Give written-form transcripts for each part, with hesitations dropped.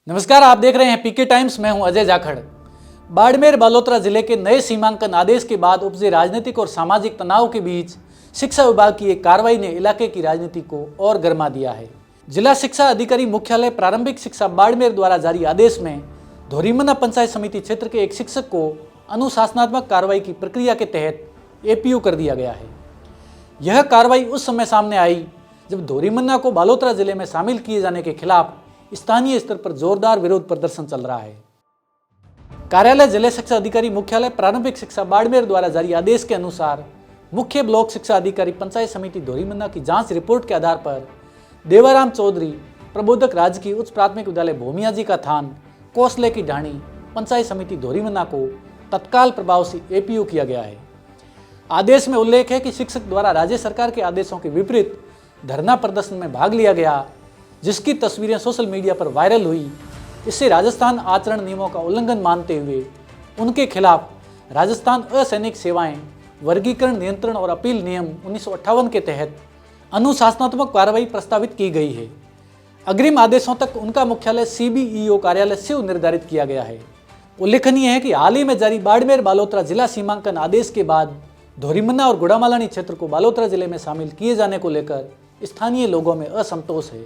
नमस्कार, आप देख रहे हैं पीके टाइम्स। मैं हूं अजय जाखड़। बाड़मेर बालोतरा जिले के नए सीमांकन आदेश के बाद उपजे राजनीतिक और सामाजिक तनाव के बीच शिक्षा विभाग की एक कार्रवाई ने इलाके की राजनीति को और गर्मा दिया है। जिला शिक्षा अधिकारी मुख्यालय प्रारंभिक शिक्षा बाड़मेर द्वारा जारी आदेश में धोरीमन्ना पंचायत समिति क्षेत्र के एक शिक्षक को अनुशासनात्मक कार्रवाई की प्रक्रिया के तहत एपीयू कर दिया गया है। यह कार्रवाई उस समय सामने आई जब धोरीमन्ना को बालोतरा जिले में शामिल किए जाने के खिलाफ स्थानीय स्तर पर जोरदार विरोध प्रदर्शन चल रहा है। कार्यालय जिला शिक्षा अधिकारी मुख्यालय प्रारंभिक शिक्षा बाड़मेर द्वारा जारी आदेश के अनुसार मुख्य ब्लॉक शिक्षा अधिकारी पंचायत समिति धोरीमन्ना की जांच रिपोर्ट के आधार पर देवाराम चौधरी प्रबोधक राजकीय उच्च प्राथमिक विद्यालय भूमिया जी का थान कोसले की ढाणी पंचायत समिति धोरीमन्ना को तत्काल प्रभाव से एपीयू किया गया है। आदेश में उल्लेख है कि शिक्षक द्वारा राज्य सरकार के आदेशों के विपरीत धरना प्रदर्शन में भाग लिया गया, जिसकी तस्वीरें सोशल मीडिया पर वायरल हुई। इससे राजस्थान आचरण नियमों का उल्लंघन मानते हुए उनके खिलाफ राजस्थान असैनिक सेवाएं वर्गीकरण नियंत्रण और अपील नियम 1958 के तहत अनुशासनात्मक कार्रवाई प्रस्तावित की गई है। अग्रिम आदेशों तक उनका मुख्यालय सीबीईओ कार्यालय शिव निर्धारित किया गया है। उल्लेखनीय है कि हाल ही में जारी बाड़मेर बालोतरा जिला सीमांकन आदेश के बाद धोरीमन्ना और गुड़ामालानी क्षेत्र को बालोतरा जिले में शामिल किए जाने को लेकर स्थानीय लोगों में असंतोष है।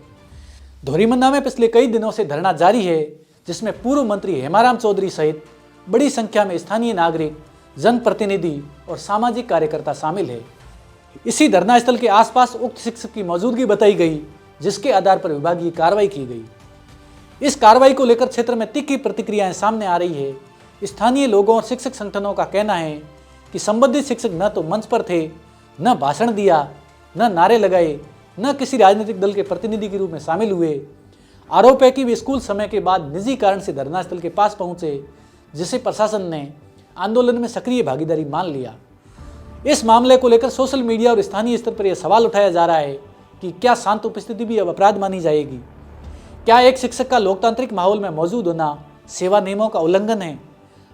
धोरीमन्ना में पिछले कई दिनों से धरना जारी है, जिसमें पूर्व मंत्री हेमाराम चौधरी सहित बड़ी संख्या में स्थानीय नागरिक, जनप्रतिनिधि और सामाजिक कार्यकर्ता शामिल है। इसी धरना स्थल के आसपास उक्त शिक्षक की मौजूदगी बताई गई, जिसके आधार पर विभागीय कार्रवाई की गई। इस कार्रवाई को लेकर क्षेत्र में तीखी प्रतिक्रियाएं सामने आ रही है। स्थानीय लोगों और शिक्षक संगठनों का कहना है कि संबंधित शिक्षक न तो मंच पर थे, न भाषण दिया, न नारे लगाए, न किसी राजनीतिक दल के प्रतिनिधि के रूप में शामिल हुए। आरोप है कि वे स्कूल समय के बाद निजी कारण से धरना स्थल के पास पहुंचे, जिसे प्रशासन ने आंदोलन में सक्रिय भागीदारी मान लिया। इस मामले को लेकर सोशल मीडिया और स्थानीय स्तर पर यह सवाल उठाया जा रहा है कि क्या शांत उपस्थिति भी अब अपराध मानी जाएगी? क्या एक शिक्षक का लोकतांत्रिक माहौल में मौजूद होना सेवा नियमों का उल्लंघन है?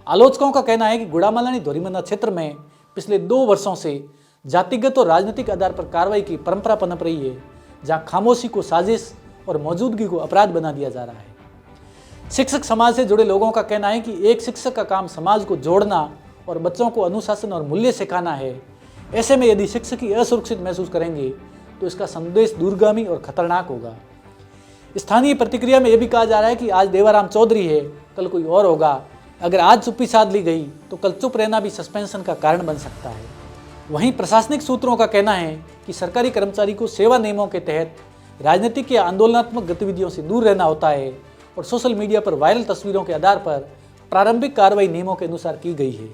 आलोचकों का कहना है कि गुड़ामालानी धोरीमन्ना क्षेत्र में पिछले 2 वर्षों से जातिगत और राजनीतिक आधार पर कार्रवाई की परंपरा पनप रही है, जहां खामोशी को साजिश और मौजूदगी को अपराध बना दिया जा रहा है। शिक्षक समाज से जुड़े लोगों का कहना है कि एक शिक्षक का काम समाज को जोड़ना और बच्चों को अनुशासन और मूल्य सिखाना है। ऐसे में यदि शिक्षक ही असुरक्षित महसूस करेंगे तो इसका संदेश दूरगामी और खतरनाक होगा। स्थानीय प्रतिक्रिया में यह भी कहा जा रहा है कि आज देवाराम चौधरी है, कल कोई और होगा। अगर आज चुप्पी साध ली गई तो कल चुप रहना भी सस्पेंशन का कारण बन सकता है। वहीं प्रशासनिक सूत्रों का कहना है कि सरकारी कर्मचारी को सेवा नियमों के तहत राजनीतिक या आंदोलनात्मक गतिविधियों से दूर रहना होता है और सोशल मीडिया पर वायरल तस्वीरों के आधार पर प्रारंभिक कार्रवाई नियमों के अनुसार की गई है।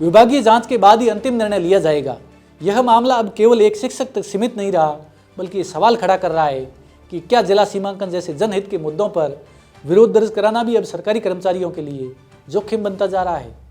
विभागीय जांच के बाद ही अंतिम निर्णय लिया जाएगा। यह मामला अब केवल एक शिक्षक तक सीमित नहीं रहा, बल्कि ये सवाल खड़ा कर रहा है कि क्या जिला सीमांकन जैसे जनहित के मुद्दों पर विरोध दर्ज कराना भी अब सरकारी कर्मचारियों के लिए जोखिम बनता जा रहा है।